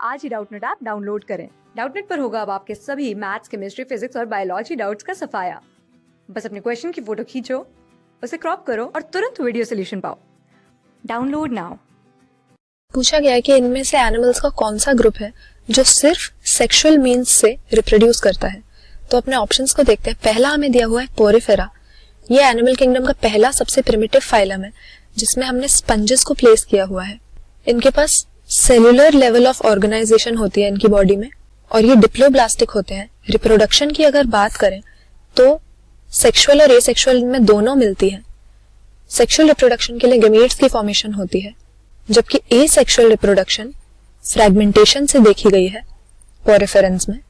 आज ही Doubtnut app download करें। Doubtnut पर होगा अब आपके सभी मैथ्स, केमिस्ट्री, फिजिक्स और बायोलॉजी डाउट्स का सफाया। बस अपने क्वेश्चन की फोटो खींचो, उसे क्रॉप करो और तुरंत वीडियो सोल्यूशन पाओ। Download now. पूछा गया है कि इनमें से एनिमल्स का कौन सा ग्रुप है जो सिर्फ सेक्सुअल मीन्स से रिप्रोड्यूस करता है। तो अपने ऑप्शंस को देखते हैं। पहला हमें दिया हुआ है पोरिफेरा। ये एनिमल किंगडम का पहला सबसे प्रिमिटिव फाइलम है जिसमें हमने स्पंजेस को प्लेस किया हुआ है। इनके पास सेल्यूलर लेवल ऑफ ऑर्गेनाइजेशन होती है इनकी बॉडी में और ये डिप्लोब्लास्टिक होते हैं। रिप्रोडक्शन की अगर बात करें तो सेक्सुअल और एसेक्सुअल में दोनों मिलती है। सेक्सुअल रिप्रोडक्शन के लिए गैमीट्स की फॉर्मेशन होती है, जबकि एसेक्सुअल रिप्रोडक्शन फ्रैगमेंटेशन से देखी गई है पोरिफेरेंस में।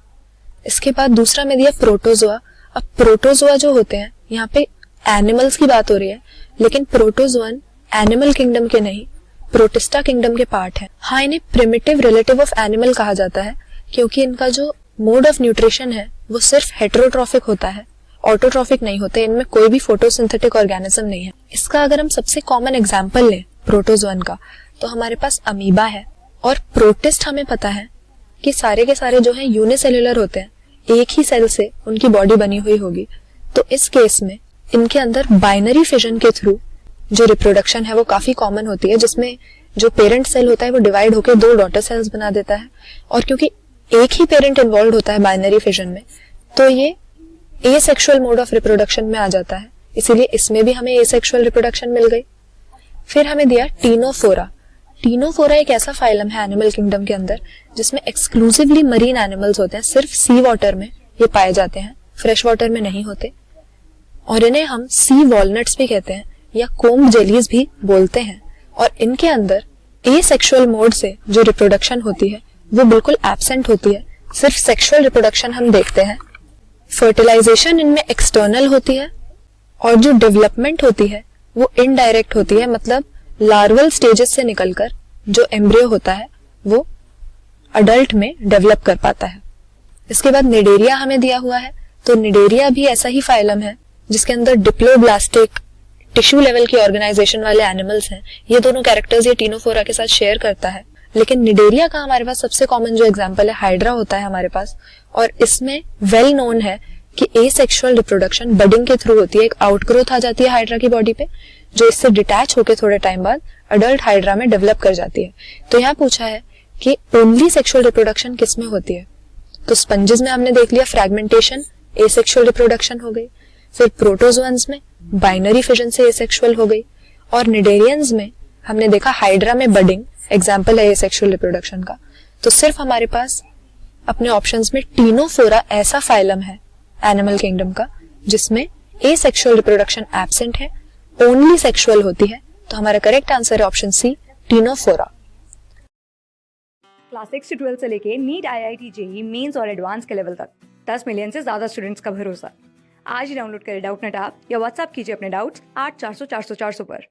इसके बाद दूसरा में दिया प्रोटोजोआ। अब प्रोटोजोआ जो होते हैं, यहाँ पे एनिमल्स की बात हो रही है, लेकिन प्रोटोजोअन एनिमल किंगडम के नहीं, प्रोटिस्टा किंगडम के पार्ट है। हाँ, इन्हें प्रिमिटिव रिलेटिव ऑफ एनिमल कहा जाता है क्योंकि इनका जो मोड ऑफ न्यूट्रिशन है वो सिर्फ हेटेरोट्रॉफिक होता है, ऑटोट्रॉफिक नहीं होते। इनमें कोई भी फोटोसिंथेटिक ऑर्गेनिज्म नहीं है। इसका अगर हम सबसे कॉमन एग्जांपल लें प्रोटोजोअन का, तो हमारे पास अमीबा है। और प्रोटिस्ट हमें पता है कि सारे के सारे जो हैं यूनिसेल्युलर होते हैं, एक ही सेल से उनकी बॉडी बनी हुई होगी। तो इस केस में इनके अंदर बाइनरी फिजन के थ्रू जो रिप्रोडक्शन है वो काफी कॉमन होती है, जिसमें जो पेरेंट सेल होता है वो डिवाइड होकर 2 डॉटर सेल्स बना देता है। और क्योंकि एक ही पेरेंट इन्वॉल्व होता है बाइनरी फिजन में, तो ये एसेक्सुअल मोड ऑफ रिप्रोडक्शन में आ जाता है। इसीलिए इसमें भी हमें एसेक्सुअल रिप्रोडक्शन मिल गई। फिर हमें दिया टीनोफोरा। टीनोफोरा एक ऐसा फाइलम है एनिमल किंगडम के अंदर जिसमें एक्सक्लूसिवली मरीन एनिमल्स होते हैं। सिर्फ सी वाटर में ये पाए जाते हैं, फ्रेश वाटर में नहीं होते। और इन्हें हम सी वॉलनट्स भी कहते हैं या कोम्ब जेलीज भी बोलते हैं। और इनके अंदर एसेक्सुअल मोड से जो रिप्रोडक्शन होती है वो बिल्कुल एब्सेंट होती है। सिर्फ सेक्सुअल रिप्रोडक्शन हम देखते हैं। फर्टिलाइजेशन इनमें एक्सटर्नल होती है और जो डेवलपमेंट होती है वो इनडायरेक्ट होती है। मतलब लार्वल स्टेजेस से निकलकर जो एम्ब्रियो होता है वो अडल्ट में डेवलप कर पाता है। इसके बाद निडेरिया हमें दिया हुआ है। तो निडेरिया भी ऐसा ही फाइलम है जिसके अंदर डिप्लोब्लास्टिक टिश्यू लेवल की ऑर्गेनाइजेशन वाले एनिमल्स हैं। ये दोनों कैरेक्टर्स ये टीनोफोरा के साथ शेयर करता है। लेकिन निडेरिया का हमारे पास सबसे कॉमन जो एग्जांपल है हाइड्रा होता है हमारे पास। और इसमें वेल नोन है कि एसेक्सुअल रिप्रोडक्शन बडिंग के थ्रू होती है। एक आउटग्रोथ आ जाती है हाइड्रा की बॉडी पे जो इससे डिटैच होकर थोड़े टाइम बाद अडल्ट हाइड्रा में डेवलप कर जाती है। तो यहाँ पूछा है कि ओनली सेक्सुअल रिप्रोडक्शन किसमें होती है। तो स्पंजेस में हमने देख लिया फ्रैगमेंटेशन, एसेक्सुअल रिप्रोडक्शन हो गई। फिर प्रोटोजोअन्स में बाइनरी फिजन से एसेक्सुअल हो गई। और निडेरियंस में हमने देखा हाइड्रा में बडिंग एग्जाम्पल है एसेक्सुअल रिप्रोडक्शन का। तो सिर्फ हमारे पास अपने ऑप्शंस में टीनोफोरा ऐसा फाइलम है एनिमल किंगडम का जिसमें एसेक्सुअल रिप्रोडक्शन एब्सेंट है, ओनली सेक्सुअल होती है। तो हमारा करेक्ट आंसर है ऑप्शन सी, टीनोफोरा। क्लास 6 से 12 से लेके नीट, IIT, JEE मेंस और एडवांस के लेवल तक 10 मिलियन से ज्यादा स्टूडेंट्स का भरोसा। आज ही डाउनलोड करें डाउटनेट ऐप या व्हाट्सएप कीजिए अपने डाउट्स 8400 400 400 पर।